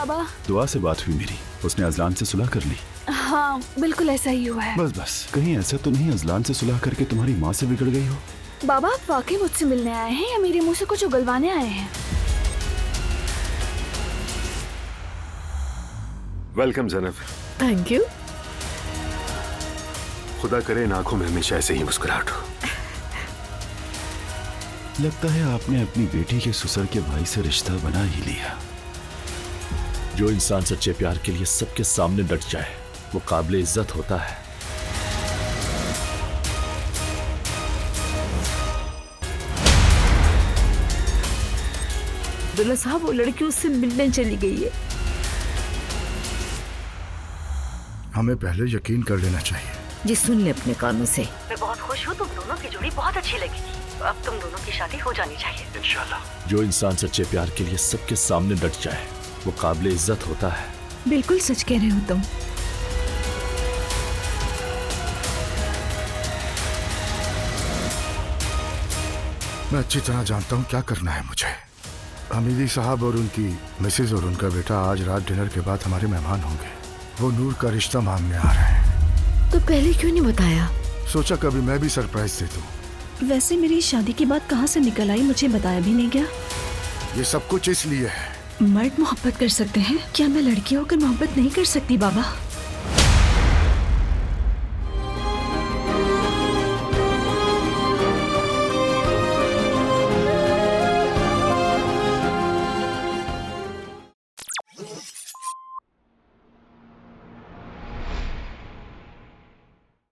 बाबा। दुआ से बात हुई मेरी, उसने अजलान से सुलह कर ली। हाँ बिल्कुल ऐसा ही हुआ है। बस कहीं ऐसा तो नहीं अजलान से सुलह करके तुम्हारी माँ से बिगड़ गई हो? बाबा आप वाकई मुझसे मिलने आए हैं या मेरे मुंह से कुछ उगलवाने आए हैं? वेलकम ज़ैनब। Thank you. खुदा करे इन आंखों में हमेशा ऐसे ही मुस्कुराहट हो। लगता है आपने अपनी बेटी के ससुर के भाई से रिश्ता बना ही लिया। जो इंसान सच्चे प्यार के लिए सबके सामने डट जाए वो काबिल इज्जत होता है। अब्दुल्ला साहब, वो लड़की उससे मिलने चली गई है। हमें पहले यकीन कर लेना चाहिए। जी सुन ले अपने कानों से। मैं बहुत खुश हूँ, तुम दोनों की जोड़ी बहुत अच्छी लगेगी। तो अब तुम दोनों की शादी हो जानी चाहिए इंशाल्लाह। जो इंसान सच्चे प्यार के लिए सबके सामने डट जाए वो काबिल इज्जत होता है। बिल्कुल सच कह रहे हो तुम। मैं अच्छी तरह जानता हूँ क्या करना है मुझे। हमीदी साहब और उनकी मिसेज और उनका बेटा आज रात डिनर के बाद हमारे मेहमान होंगे। वो नूर का रिश्ता मांगने आ रहे हैं। तो पहले क्यों नहीं बताया? सोचा कभी मैं भी सरप्राइज दे दूं। वैसे मेरी शादी की बात कहाँ से निकल आई, मुझे बताया भी नहीं गया। ये सब कुछ इसलिए है। मर्द मोहब्बत कर सकते हैं, क्या मैं लड़की होकर मोहब्बत नहीं कर सकती बाबा?